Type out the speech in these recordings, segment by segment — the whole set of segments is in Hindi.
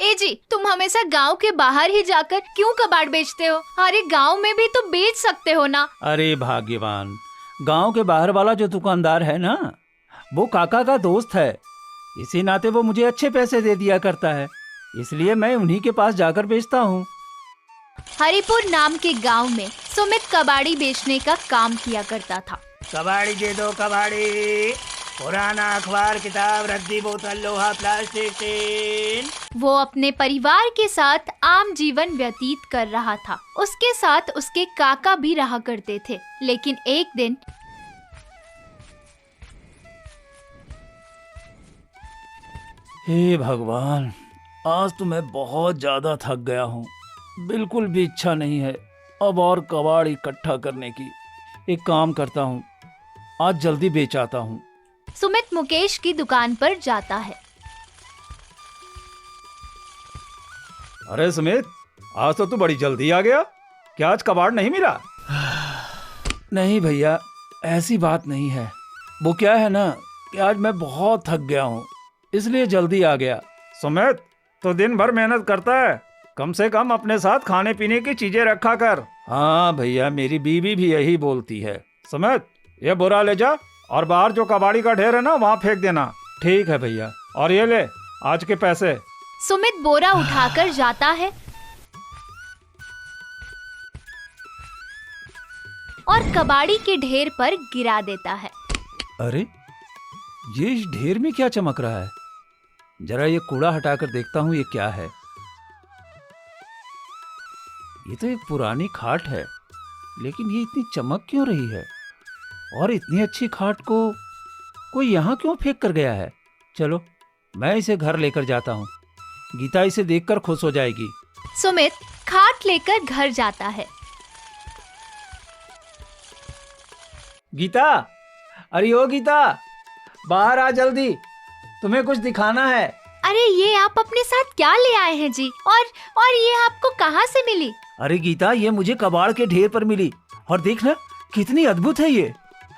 ए जी, तुम हमेशा गांव के बाहर ही जाकर क्यों कबाड़ बेचते हो? अरे गांव में भी तो बेच सकते हो ना। अरे भाग्यवान, गांव के बाहर वाला जो दुकानदार है ना, वो काका का दोस्त है। इसी नाते वो मुझे अच्छे पैसे दे दिया करता है, इसलिए मैं उन्हीं के पास जाकर बेचता हूँ। हरिपुर नाम के गांव में सुमित कबाड़ी बेचने का काम किया करता था। कबाड़ी दे दो कबाड़ी। पुराना अखबार, किताब, रद्दी, बोतल, लोहा, प्लास्टिक, टीन। वो अपने परिवार के साथ आम जीवन व्यतीत कर रहा था। उसके साथ उसके काका भी रहा करते थे। लेकिन एक दिन हे भगवान, आज तो मैं बहुत ज्यादा थक गया हूँ। बिल्कुल भी इच्छा नहीं है अब और कबाड़ इकट्ठा करने की। एक काम करता हूँ, आज जल्दी बेच आता हूँ। सुमित मुकेश की दुकान पर जाता है। अरे सुमित, आज तो तू बड़ी जल्दी आ गया। क्या आज कबाड़ नहीं मिला? नहीं भैया, ऐसी बात नहीं है। वो क्या है ना कि आज मैं बहुत थक गया हूँ, इसलिए जल्दी आ गया। सुमित, तो दिन भर मेहनत करता है, कम से कम अपने साथ खाने पीने की चीजें रखा कर। हाँ भैया, मेरी बीवी भी यही बोलती है। सुमित, ये बोरा ले जा और बाहर जो कबाड़ी का ढेर है ना, वहाँ फेंक देना। ठीक है भैया, और ये ले आज के पैसे। सुमित बोरा उठाकर जाता है और कबाड़ी के ढेर पर गिरा देता है। अरे, ये इस ढेर में क्या चमक रहा है? जरा ये कूड़ा हटाकर देखता हूँ, ये क्या है? ये तो एक पुरानी खाट है, लेकिन ये इतनी चमक क्यों रही है? और इतनी अच्छी खाट को कोई यहाँ क्यों फेंक कर गया है? चलो, मैं इसे घर लेकर जाता हूँ। गीता इसे देखकर खुश हो जाएगी। सुमित खाट लेकर घर जाता है। गीता, अरे ओ गीता, बाहर आ जल्दी, तुम्हें कुछ दिखाना है। अरे ये आप अपने साथ क्या ले आए हैं जी? और ये आपको कहाँ से मिली? अरे गीता, ये मुझे कबाड़ के ढेर पर मिली, और देखना कितनी अद्भुत है ये।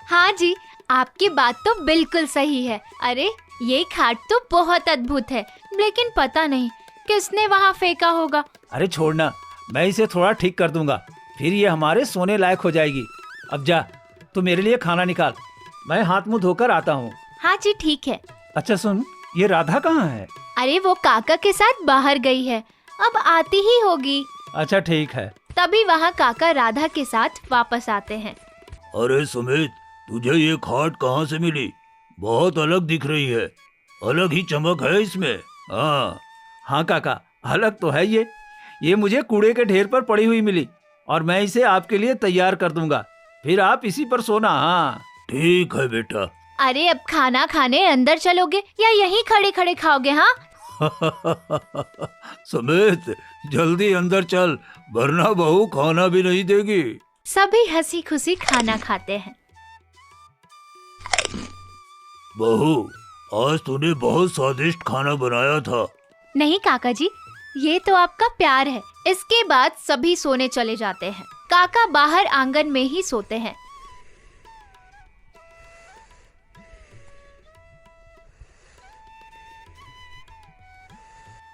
हाँ जी, आपकी बात तो बिल्कुल सही है। अरे ये खाट तो बहुत अद्भुत है, लेकिन पता नहीं किसने वहाँ फेंका होगा। अरे छोड़ना, मैं इसे थोड़ा ठीक कर दूंगा, फिर ये हमारे सोने लायक हो जाएगी। अब जा, तू मेरे लिए खाना निकाल, मैं हाथ मुंह धोकर आता हूँ। हाँ जी ठीक है। अच्छा सुन, ये राधा कहाँ है? अरे वो काका के साथ बाहर गई है, अब आती ही होगी। अच्छा ठीक है। तभी वहाँ काका राधा के साथ वापस आते हैं। अरे सुमित, तुझे ये खाट कहाँ से मिली? बहुत अलग दिख रही है, अलग ही चमक है इसमें। हाँ काका, अलग तो है ये मुझे कूड़े के ढेर पर पड़ी हुई मिली, और मैं इसे आपके लिए तैयार कर दूंगा, फिर आप इसी पर सोना। हाँ ठीक है बेटा। अरे अब खाना खाने अंदर चलोगे या यहीं खड़े खड़े खाओगे? हाँ सुमित, जल्दी अंदर चल, वरना बहू खाना भी नहीं देगी। सभी हंसी खुशी खाना खाते हैं। बहू, आज तूने बहुत स्वादिष्ट खाना बनाया था। नहीं काका जी, ये तो आपका प्यार है। इसके बाद सभी सोने चले जाते हैं। काका बाहर आंगन में ही सोते हैं।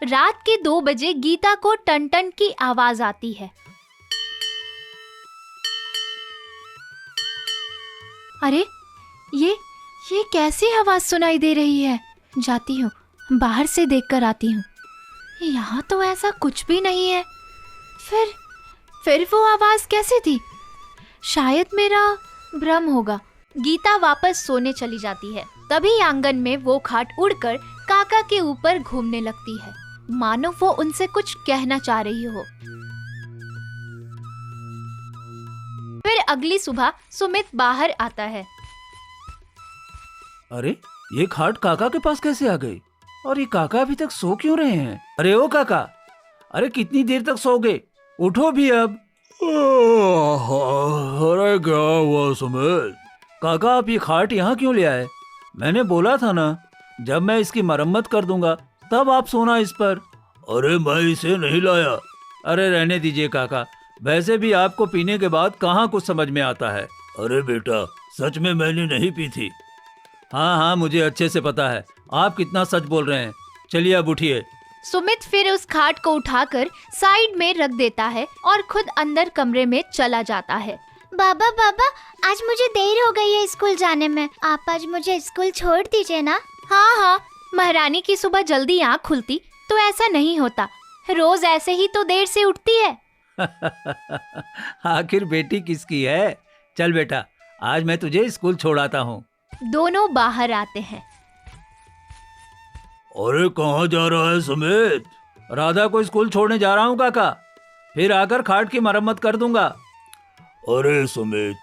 रात के 2 बजे गीता को टन-टन की आवाज आती है। अरे ये कैसी आवाज सुनाई दे रही है? जाती हूँ, बाहर से देखकर आती हूँ। यहाँ तो ऐसा कुछ भी नहीं है। फिर वो आवाज कैसे थी? शायद मेरा भ्रम होगा। गीता वापस सोने चली जाती है। तभी आंगन में वो खाट उड़कर काका के ऊपर घूमने लगती है, मानो वो उनसे कुछ कहना चाह रही हो। फिर अगली सुबह सुमित बाहर आता है। अरे, ये खाट काका के पास कैसे आ गई? और ये काका अभी तक सो क्यों रहे हैं? अरे ओ काका, अरे कितनी देर तक सोओगे? उठो भी अब। अरे क्या हुआ सुमित? काका, आप ये खाट यहाँ क्यों ले आए? मैंने बोला था ना, जब मैं इसकी मरम्मत कर दूंगा तब आप सोना इस पर। अरे मैं इसे नहीं लाया। अरे रहने दीजिए काका, वैसे भी आपको पीने के बाद कहाँ कुछ समझ में आता है। अरे बेटा, सच में मैंने नहीं पी थी। हाँ, मुझे अच्छे से पता है आप कितना सच बोल रहे हैं। चलिए अब उठिए, सुमित फिर उस खाट को उठाकर साइड में रख देता है और खुद अंदर कमरे में चला जाता है। बाबा बाबा, आज मुझे देर हो गई है स्कूल जाने में, आप आज मुझे स्कूल छोड़ दीजिए ना। हाँ हाँ, महारानी की सुबह जल्दी आँख खुलती तो ऐसा नहीं होता, रोज ऐसे ही तो देर से उठती है। आखिर बेटी किसकी है? चल बेटा, आज मैं तुझे स्कूल छोड़ाता हूँ। दोनों बाहर आते हैं। अरे कहाँ जा रहा है सुमित? राधा को स्कूल छोड़ने जा रहा हूँ काका, फिर आकर खाट की मरम्मत कर दूंगा। अरे सुमित,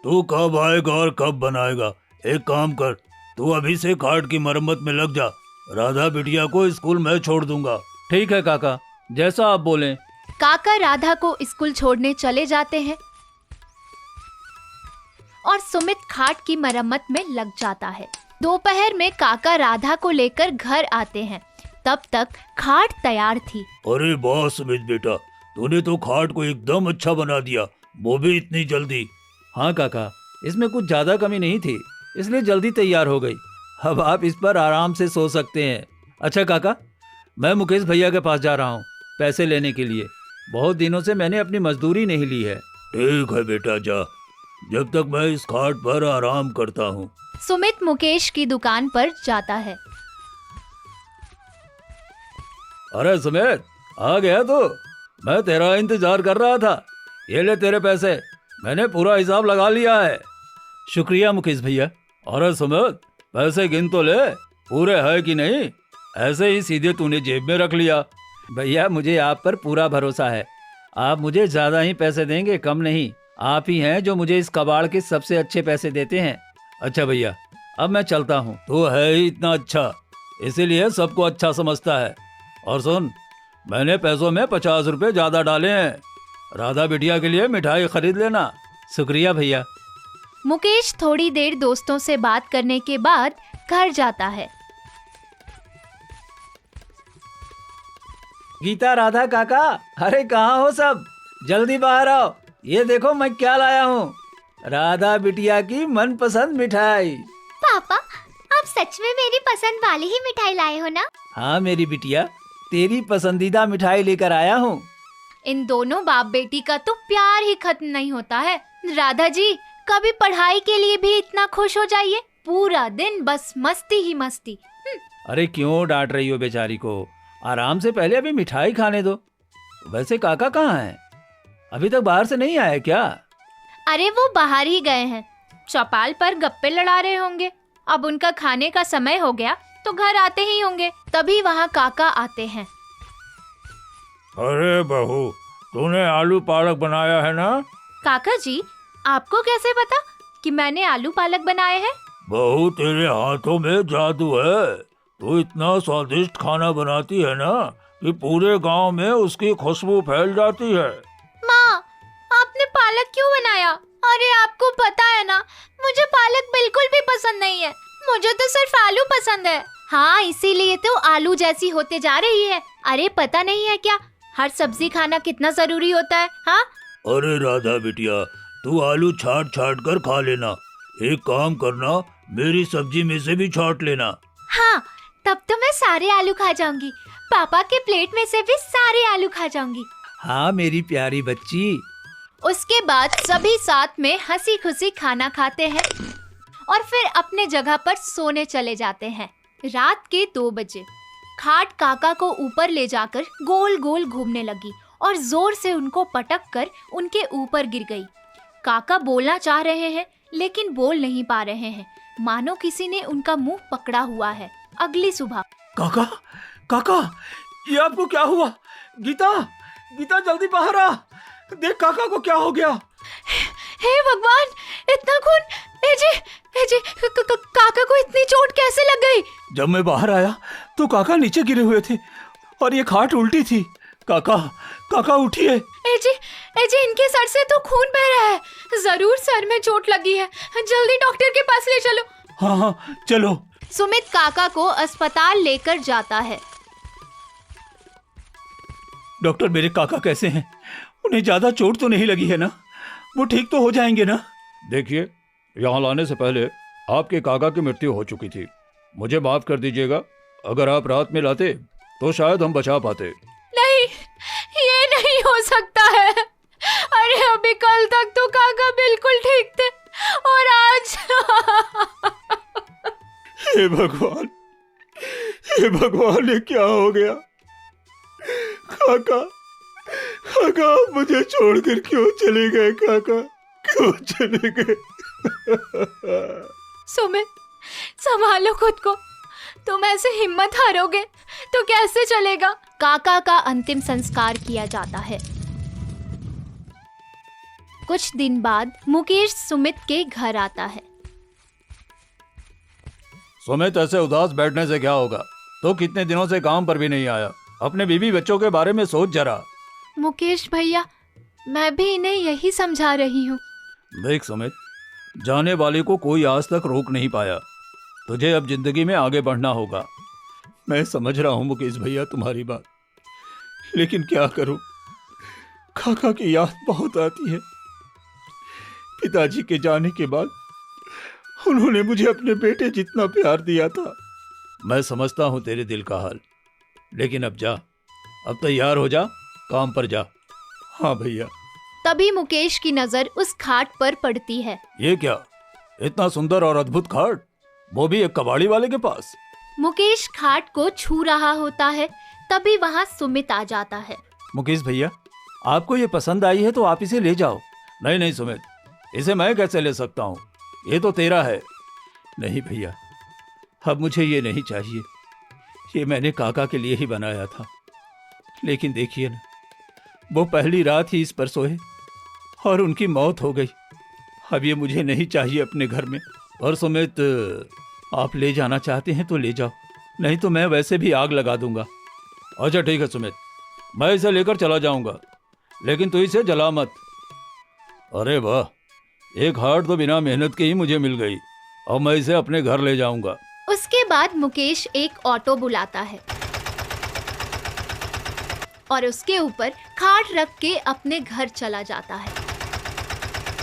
तू कब आएगा और कब बनाएगा? एक काम कर, तू अभी से खाट की मरम्मत में लग जा। राधा बिटिया को स्कूल मैं छोड़ दूंगा। ठीक है काका, जैसा आप बोलें। काका राधा को स्कूल छोड़ने चले जाते हैं और सुमित खाट की मरम्मत में लग जाता है। दोपहर में काका राधा को लेकर घर आते हैं। तब तक खाट तैयार थी। अरे वाह सुमित बेटा, तूने तो खाट को एकदम अच्छा बना दिया, वो भी इतनी जल्दी। हाँ काका, इसमें कुछ ज्यादा कमी नहीं थी, इसलिए जल्दी तैयार हो गई। अब आप इस पर आराम से सो सकते हैं। अच्छा काका, मैं मुकेश भैया के पास जा रहा हूँ पैसे लेने के लिए। बहुत दिनों से मैंने अपनी मजदूरी नहीं ली है। ठीक है बेटा, जा, जब तक मैं इस खाट पर आराम करता हूँ। सुमित मुकेश की दुकान पर जाता है। अरे सुमित, आ गया तू? मैं तेरा इंतजार कर रहा था। ये ले तेरे पैसे, मैंने पूरा हिसाब लगा लिया है। शुक्रिया मुकेश भैया। अरे सुमित, पैसे गिन तो ले, पूरे है कि नहीं? ऐसे ही सीधे तूने जेब में रख लिया। भैया, मुझे आप पर पूरा भरोसा है। आप मुझे ज्यादा ही पैसे देंगे, कम नहीं। आप ही हैं जो मुझे इस कबाड़ के सबसे अच्छे पैसे देते हैं। अच्छा भैया, अब मैं चलता हूँ। तू है ही इतना अच्छा, इसीलिए सबको अच्छा समझता है। और सुन, मैंने पैसों में 50 रुपए ज्यादा डाले हैं। राधा बिटिया के लिए मिठाई खरीद लेना। शुक्रिया भैया। मुकेश थोड़ी देर दोस्तों से बात करने के बाद घर जाता है। गीता, राधा, काका, अरे कहाँ हो सब? जल्दी बाहर आओ, ये देखो मैं क्या लाया हूँ। राधा बिटिया की मनपसंद मिठाई। पापा, आप सच में मेरी पसंद वाली ही मिठाई लाए हो ना? हाँ मेरी बिटिया, तेरी पसंदीदा मिठाई लेकर आया हूँ। इन दोनों बाप बेटी का तो प्यार ही खत्म नहीं होता है। राधा जी, कभी पढ़ाई के लिए भी इतना खुश हो जाइए, पूरा दिन बस मस्ती ही मस्ती। अरे क्यों डांट रही हो बेचारी को? आराम से पहले अभी मिठाई खाने दो। वैसे काका कहाँ है? अभी तक बाहर से नहीं आया क्या? अरे वो बाहर ही गए हैं, चौपाल पर गप्पे लड़ा रहे होंगे। अब उनका खाने का समय हो गया तो घर आते ही होंगे। तभी वहाँ काका आते हैं। अरे बहू, तूने आलू पालक बनाया है ना? काका जी, आपको कैसे पता कि मैंने आलू पालक बनाए हैं? बहू, तेरे हाथों में जादू है। तू इतना स्वादिष्ट खाना बनाती है ना कि पूरे गांव में उसकी खुशबू फैल जाती है। माँ, आपने पालक क्यों बनाया? अरे आपको पता है ना, मुझे पालक बिल्कुल भी पसंद नहीं है। मुझे तो सिर्फ आलू पसंद है। हाँ, इसीलिए तो आलू जैसी होते जा रही है। अरे पता नहीं है क्या, हर सब्जी खाना कितना जरूरी होता है। हाँ, अरे राधा बिटिया, तू आलू छाट छाट कर खा लेना। एक काम करना, मेरी सब्जी में से भी छाट लेना। हाँ, तब तो मैं सारे आलू खा जाऊंगी। पापा के प्लेट में से भी सारे आलू खा जाऊंगी। हाँ मेरी प्यारी बच्ची। उसके बाद सभी साथ में हंसी खुशी खाना खाते हैं और फिर अपने जगह पर सोने चले जाते हैं। रात के 2 बजे खाट काका को ऊपर ले जाकर गोल गोल घूमने लगी और जोर से उनको पटक कर उनके ऊपर गिर गई। काका बोलना चाह रहे हैं लेकिन बोल नहीं पा रहे हैं, मानो किसी ने उनका मुंह पकड़ा हुआ है। अगली सुबह, काका, काका, ये आपको क्या हुआ? गीता, गीता जल्दी बाहर आ, देख काका को क्या हो गया। हे भगवान, इतना खून! काका को इतनी चोट कैसे लग गई? जब मैं बाहर आया तो काका नीचे गिरे हुए थे और ये खाट उल्टी थी। काका, काका उठिए। एजे, इनके सर से तो खून बह रहा है। जरूर सर में चोट लगी है। जल्दी डॉक्टर के पास ले चलो। हाँ हाँ चलो। सुमित काका को अस्पताल लेकर जाता है। डॉक्टर, मेरे काका कैसे हैं? उन्हें ज्यादा चोट तो नहीं लगी है ना? वो ठीक तो हो जाएंगे ना? देखिए, यहाँ लाने से पहले आपके काका की मृत्यु हो चुकी थी। मुझे माफ कर दीजिएगा, अगर आप रात में लाते तो शायद हम बचा पाते। नहीं, ये नहीं हो सकता है। अरे अभी कल तक तो काका बिल्कुल ठीक थे और आज हे भगवान, हे भगवान, ये क्या हो गया? काका, काका आप मुझे छोड़कर क्यों चले गए? काका क्यों चले गए? सुमित, संभालो खुद को। तुम ऐसे हिम्मत हारोगे तो कैसे चलेगा? काका का अंतिम संस्कार किया जाता है। कुछ दिन बाद मुकेश सुमित के घर आता है। सुमित, ऐसे उदास बैठने से क्या होगा? तो कितने दिनों से काम पर भी नहीं आया। अपने बीवी बच्चों के बारे में सोच जरा। मुकेश भैया, मैं भी इन्हें यही समझा रही हूँ। देख सुमित, जाने वाले को कोई आज तक रोक नहीं पाया। तुझे अब जिंदगी में आगे बढ़ना होगा। मैं समझ रहा हूँ मुकेश भैया तुम्हारी बात, लेकिन क्या करूँ, काका की याद बहुत आती है। पिताजी के जाने के बाद उन्होंने मुझे अपने बेटे जितना प्यार दिया था। मैं समझता हूँ तेरे दिल का हाल, लेकिन अब जा, अब तैयार हो जा, काम पर जा। हाँ भैया। तभी मुकेश की नजर उस खाट पर पड़ती है। ये क्या, इतना सुंदर और अद्भुत खाट, वो भी एक कबाड़ी वाले के पास। मुकेश खाट को छू रहा होता है, तभी वहाँ सुमित आ जाता है। मुकेश भैया, आपको ये पसंद आई है तो आप इसे ले जाओ। नहीं नहीं सुमित, इसे मैं कैसे ले सकता हूँ? ये तो तेरा है। नहीं भैया, अब मुझे ये नहीं चाहिए। ये मैंने काका के लिए ही बनाया था, लेकिन देखिए ना, वो पहली रात ही इस पर सोए और उनकी मौत हो गई। अब ये मुझे नहीं चाहिए अपने घर में। और सुमित, आप ले जाना चाहते हैं तो ले जाओ, नहीं तो मैं वैसे भी आग लगा दूंगा। अच्छा ठीक है सुमित, मैं इसे लेकर चला जाऊंगा, लेकिन तू इसे जला मत। अरे वाह, एक हार्ट तो बिना मेहनत के ही मुझे मिल गई। अब मैं इसे अपने घर ले जाऊंगा। उसके बाद मुकेश एक ऑटो बुलाता है और उसके ऊपर खाट रख के अपने घर चला जाता है।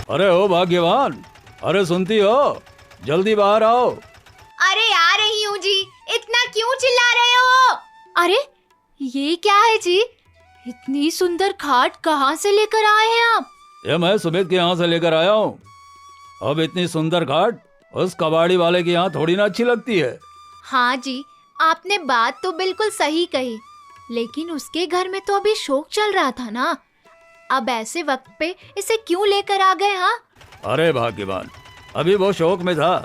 अरे ओ भाग्यवान, अरे सुनती हो, जल्दी बाहर आओ। अरे आ रही हूँ जी, इतना क्यों चिल्ला रहे हो? अरे ये क्या है जी? इतनी सुंदर खाट कहाँ से लेकर आए हैं आप? ये मैं सुमित के यहाँ से लेकर आया हूँ। अब इतनी सुंदर खाट उस कबाड़ी वाले के यहाँ थोड़ी ना अच्छी लगती है। हाँ जी, आपने बात तो बिल्कुल सही कही, लेकिन उसके घर में तो अभी शोक चल रहा था ना। अब ऐसे वक्त पे इसे क्यों लेकर आ गए? हाँ अरे भाग्यवान, अभी वो शौक में था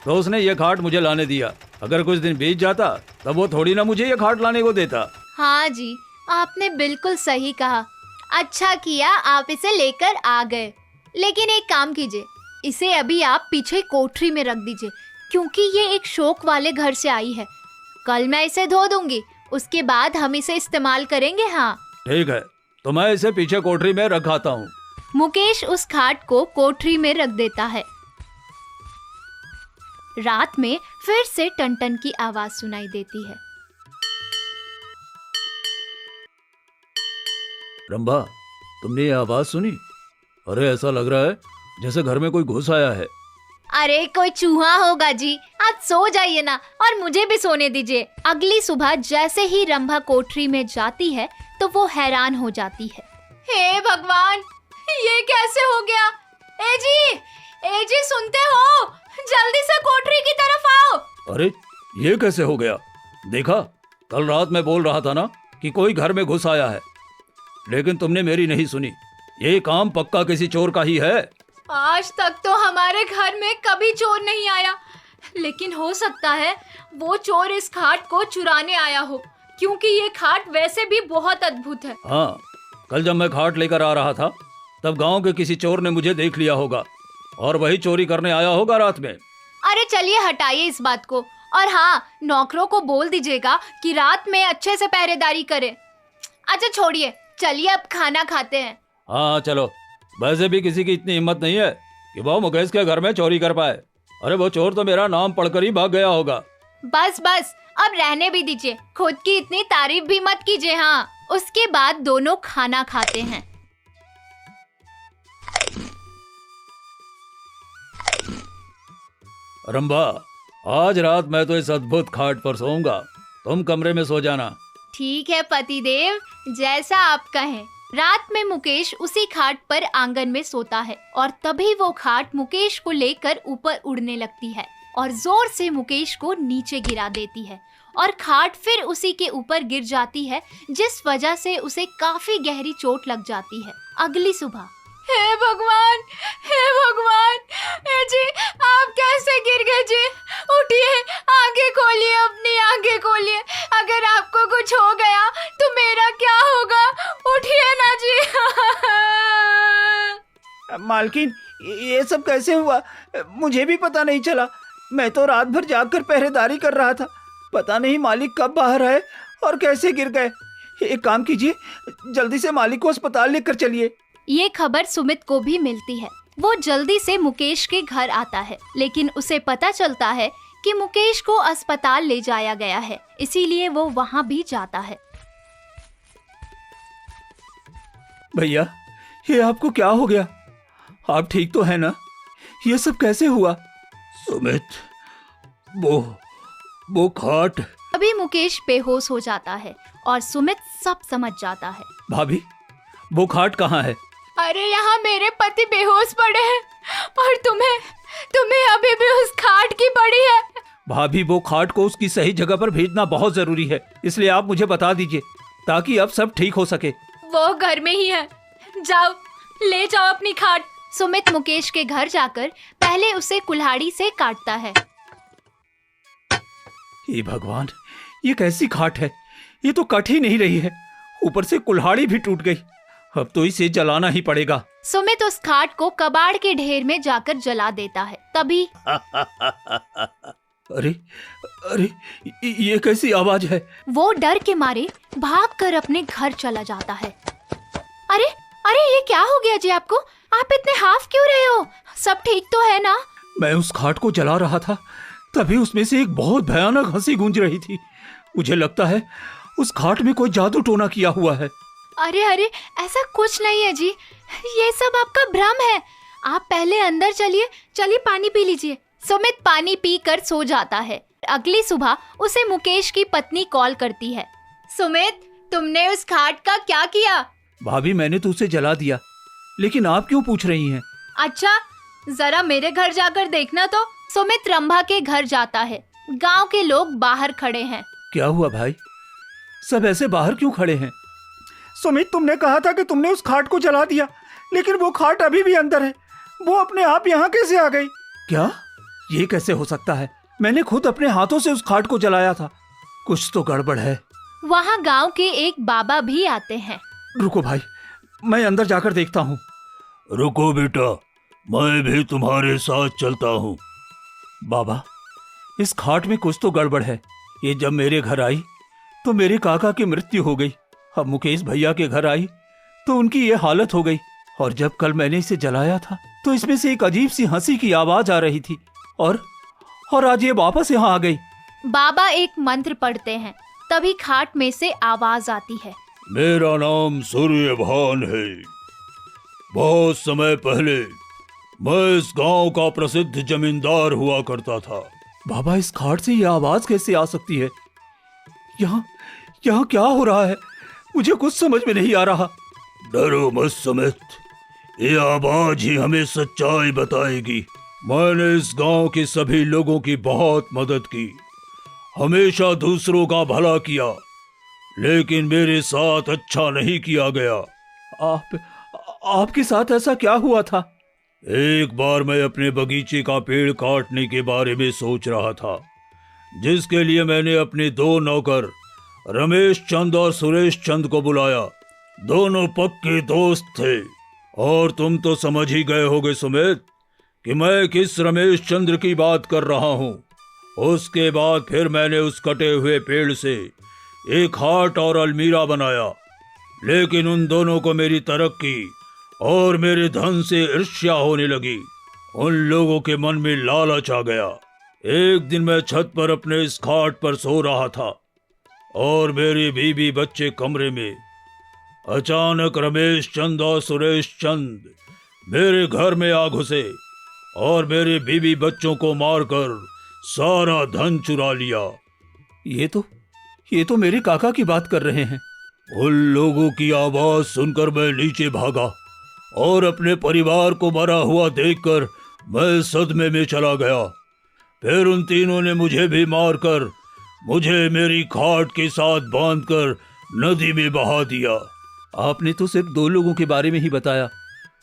तो उसने ये खाट मुझे लाने दिया। अगर कुछ दिन बीत जाता तब वो थोड़ी ना मुझे ये खाट लाने को देता। हाँ जी, आपने बिल्कुल सही कहा। अच्छा किया आप इसे लेकर आ गए। लेकिन एक काम कीजिए, इसे अभी आप पीछे कोठरी में रख दीजिए, क्योंकि ये एक शौक वाले घर से आई है। कल मैं इसे धो दूंगी, उसके बाद हम इसे इस्तेमाल करेंगे। हाँ ठीक है, तो मैं इसे पीछे कोठरी में रखाता हूँ। मुकेश उस खाट को कोठरी में रख देता है। रात में फिर से टन-टन की आवाज सुनाई देती है। रंभा, तुमने ये आवाज सुनी? अरे ऐसा लग रहा है जैसे घर में कोई घुस आया है। अरे कोई चूहा होगा जी, आप सो जाइए ना और मुझे भी सोने दीजिए। अगली सुबह जैसे ही रंभा कोठरी में जाती है तो वो हैरान हो जाती है। हे भगवान, ये कैसे हो गया? ए जी सुनते हो? जल्दी से कोठरी की तरफ आओ। अरे ये कैसे हो गया? देखा, कल रात मैं बोल रहा था ना कि कोई घर में घुस आया है, लेकिन तुमने मेरी नहीं सुनी। ये काम पक्का किसी चोर का ही है। आज तक तो हमारे घर में कभी चोर नहीं आया, लेकिन हो सकता है वो चोर इस खाट को चुराने आया हो, क्योंकि ये खाट वैसे भी बहुत अद्भुत है। हाँ, कल जब मैं खाट लेकर आ रहा था तब गांव के किसी चोर ने मुझे देख लिया होगा और वही चोरी करने आया होगा रात में। अरे चलिए हटाइए इस बात को, और हाँ, नौकरों को बोल दीजिएगा कि रात में अच्छे से पहरेदारी करे। अच्छा छोड़िए, चलिए अब खाना खाते हैं। हाँ चलो, वैसे भी किसी की इतनी हिम्मत नहीं है कि वो मुकेश के घर में चोरी कर पाए। अरे वो चोर तो मेरा नाम पढ़कर ही भाग गया होगा। बस बस, अब रहने भी दीजिए, खुद की इतनी तारीफ भी मत कीजिए। हाँ, उसके बाद दोनों खाना खाते हैं। रंभा, आज रात मैं तो इस अद्भुत खाट पर सोऊंगा, तुम कमरे में सो जाना। ठीक है पतिदेव, जैसा आप कहें। रात में मुकेश उसी खाट पर आंगन में सोता है और तभी वो खाट मुकेश को लेकर ऊपर उड़ने लगती है और जोर से मुकेश को नीचे गिरा देती है और खाट फिर उसी के ऊपर गिर जाती है, जिस वजह से उसे काफी गहरी चोट लग जाती है। अगली सुबह, हे भगवान, हे भगवान, हे जी, आप कैसे गिर गए जी? उठिए, आंखें खोलिए, अपनी आंखें खोलिए। अगर आपको कुछ हो गया तो मेरा क्या होगा? उठिए ना जी। मालकिन, ये सब कैसे हुआ? मुझे भी पता नहीं चला। मैं तो रात भर जागकर पहरेदारी कर रहा था। पता नहीं मालिक कब बाहर आए और कैसे गिर गए। एक काम कीजिए, जल्दी से मालिक को अस्पताल लेकर चलिए। ये खबर सुमित को भी मिलती है। वो जल्दी से मुकेश के घर आता है, लेकिन उसे पता चलता है कि मुकेश को अस्पताल ले जाया गया है, इसीलिए वो वहाँ भी जाता है। भैया, ये आपको क्या हो गया? आप ठीक तो है ना? ये सब कैसे हुआ? सुमित, वो खाट। अभी मुकेश बेहोश हो जाता है और सुमित सब समझ जाता है। भाभी, वो खाट कहाँ है? अरे यहाँ मेरे पति बेहोश पड़े हैं और तुम्हें अभी भी उस खाट की पड़ी है। भाभी, वो खाट को उसकी सही जगह पर भेजना बहुत जरूरी है, इसलिए आप मुझे बता दीजिए ताकि अब सब ठीक हो सके। वो घर में ही है, जाओ ले जाओ अपनी खाट। सुमित मुकेश के घर जाकर पहले उसे कुल्हाड़ी से काटता है। हे भगवान, ये कैसी खाट है? ये तो कट ही नहीं रही है, ऊपर से कुल्हाड़ी भी टूट गई। अब तो इसे जलाना ही पड़ेगा। सुमित उस खाट को कबाड़ के ढेर में जाकर जला देता है। तभी अरे अरे, ये कैसी आवाज है? वो डर के मारे भागकर अपने घर चला जाता है। अरे अरे, ये क्या हो गया जी आपको? आप इतने हाफ क्यों रहे हो? सब ठीक तो है ना? मैं उस खाट को जला रहा था, तभी उसमें से एक बहुत भयानक हंसी गूंज रही थी। मुझे लगता है उस खाट में कोई जादू टोना किया हुआ है। अरे अरे, ऐसा कुछ नहीं है जी, ये सब आपका भ्रम है। आप पहले अंदर चलिए पानी पी लीजिए। सुमित पानी पीकर सो जाता है। अगली सुबह उसे मुकेश की पत्नी कॉल करती है। सुमित, तुमने उस खाट का क्या किया? भाभी, मैंने तो उसे जला दिया, लेकिन आप क्यों पूछ रही हैं? अच्छा, जरा मेरे घर जाकर देखना तो। सुमित रंभा के घर जाता है। गांव के लोग बाहर खड़े हैं। क्या हुआ भाई, सब ऐसे बाहर क्यों खड़े हैं? सुमित, तुमने कहा था कि तुमने उस खाट को जला दिया, लेकिन वो खाट अभी भी अंदर है। वो अपने आप यहाँ कैसे आ गई? क्या? ये कैसे हो सकता है? मैंने खुद अपने हाथों से उस खाट को जलाया था। कुछ तो गड़बड़ है। वहाँ गांव के एक बाबा भी आते हैं। रुको भाई, मैं अंदर जाकर देखता हूँ। रुको बेटा, मैं भी तुम्हारे साथ चलता हूँ। बाबा, इस खाट में कुछ तो गड़बड़ है। ये जब मेरे घर आई तो मेरे काका की मृत्यु हो गई। अब मुकेश भैया के घर आई तो उनकी ये हालत हो गई, और जब कल मैंने इसे जलाया था तो इसमें से एक अजीब सी हंसी की आवाज आ रही थी, और आज ये वापस यहाँ आ गई। बाबा एक मंत्र पढ़ते हैं, तभी खाट में से आवाज आती है। मेरा नाम सूर्यभान है। बहुत समय पहले मैं इस गांव का प्रसिद्ध जमींदार हुआ करता था। बाबा, इस खाट से ये आवाज कैसे आ सकती है? यहाँ क्या हो रहा है? मुझे कुछ समझ में नहीं आ रहा। डरो मत सुमित, ये आवाज ही हमें सच्चाई बताएगी। मैंने इस गांव के सभी लोगों की बहुत मदद की, हमेशा दूसरों का भला किया, लेकिन मेरे साथ अच्छा नहीं किया गया। आपके साथ ऐसा क्या हुआ था? एक बार मैं अपने बगीचे का पेड़ काटने के बारे में सोच रहा था, जिसके लिए मैंने अपने दो नौकर रमेश चंद और सुरेश चंद को बुलाया। दोनों पक्के दोस्त थे, और तुम तो समझ ही गए होगे सुमित कि मैं किस रमेश चंद्र की बात कर रहा हूँ। उसके बाद फिर मैंने उस कटे हुए पेड़ से एक खाट और अलमीरा बनाया, लेकिन उन दोनों को मेरी तरक्की और मेरे धन से ईर्ष्या होने लगी। उन लोगों के मन में लालच आ गया। एक दिन मैं छत पर अपने इस खाट पर सो रहा था और मेरी बीवी बच्चे कमरे में। अचानक रमेश चंद और सुरेश चंद मेरे घर में आ घुसे और मेरे बीवी बच्चों को मारकर सारा धन चुरा लिया। ये तो मेरे काका की बात कर रहे हैं। उन लोगों की आवाज सुनकर मैं नीचे भागा और अपने परिवार को मरा हुआ देखकर मैं सदमे में चला गया। फिर उन तीनों ने मुझे भी मारकर मुझे मेरी खाट के साथ बांधकर नदी में बहा दिया। आपने तो सिर्फ 2 लोगों के बारे में ही बताया,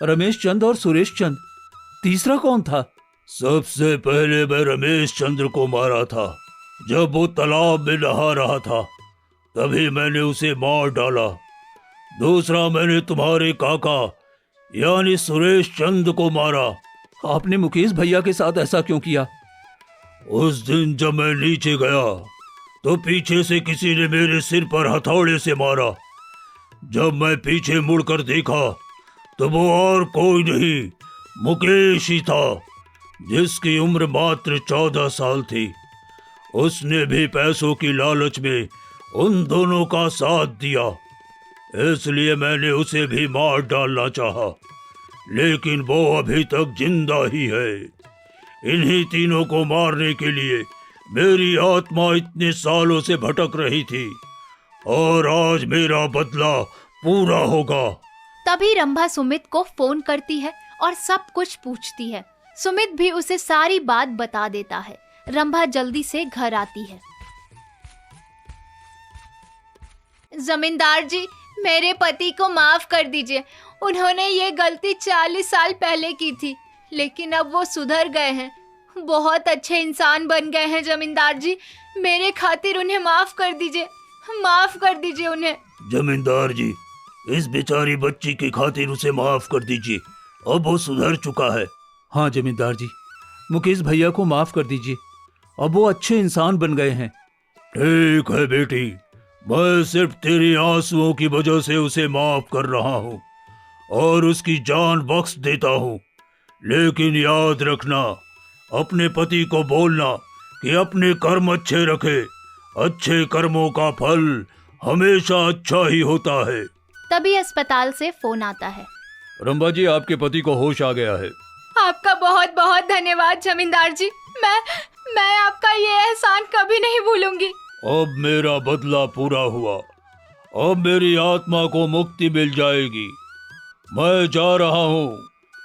रमेश चंद और सुरेश चंद। तीसरा कौन था? सबसे पहले मैं रमेश चंद्र को मारा था। जब वो तालाब में नहा रहा था तभी मैंने उसे मार डाला। दूसरा मैंने तुम्हारे काका यानी सुरेश चंद को मारा। आपने मुकेश भैया के साथ ऐसा क्यों किया? उस दिन जब मैं नीचे गया तो पीछे से किसी ने मेरे सिर पर हथौड़े से मारा। जब मैं पीछे मुड़कर देखा तो वो और कोई नहीं, मुकेश ही था, जिसकी उम्र मात्र 14 साल थी। उसने भी पैसों की लालच में उन दोनों का साथ दिया, इसलिए मैंने उसे भी मार डालना चाहा, लेकिन वो अभी तक जिंदा ही है। इन्हीं तीनों को मारने के लिए मेरी आत्मा इतने सालों से भटक रही थी और आज मेरा बदला पूरा होगा। तभी रंभा सुमित को फोन करती है और सब कुछ पूछती है। सुमित भी उसे सारी बात बता देता है। रंभा जल्दी से घर आती है। जमींदार जी, मेरे पति को माफ कर दीजिए। उन्होंने ये गलती 40 साल पहले की थी, लेकिन अब वो सुधर गए हैं, बहुत अच्छे इंसान बन गए हैं। जमींदार जी, मेरे खातिर उन्हें माफ कर दीजिए, माफ कर दीजिए उन्हें। जमींदार जी, इस बेचारी बच्ची की खातिर उसे माफ कर दीजिए, अब वो सुधर चुका है। हाँ जमींदार जी, मुकेश भैया को माफ कर दीजिए, अब वो अच्छे इंसान बन गए हैं। ठीक है बेटी, मैं सिर्फ तेरी आंसुओं की वजह से उसे माफ कर रहा हूँ और उसकी जान बख्श देता हूँ, लेकिन याद रखना, अपने पति को बोलना कि अपने कर्म अच्छे रखे। अच्छे कर्मों का फल हमेशा अच्छा ही होता है। तभी अस्पताल से फोन आता है। रंभा जी, आपके पति को होश आ गया है। आपका बहुत बहुत धन्यवाद जमींदार जी। मैं आपका ये एहसान कभी नहीं भूलूंगी। अब मेरा बदला पूरा हुआ, अब मेरी आत्मा को मुक्ति मिल जाएगी। मैं जा रहा हूँ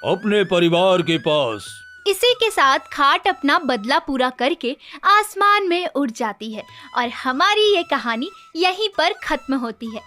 अपने परिवार के पास। इसी के साथ खाट अपना बदला पूरा करके आसमान में उड़ जाती है और हमारी ये कहानी यहीं पर खत्म होती है।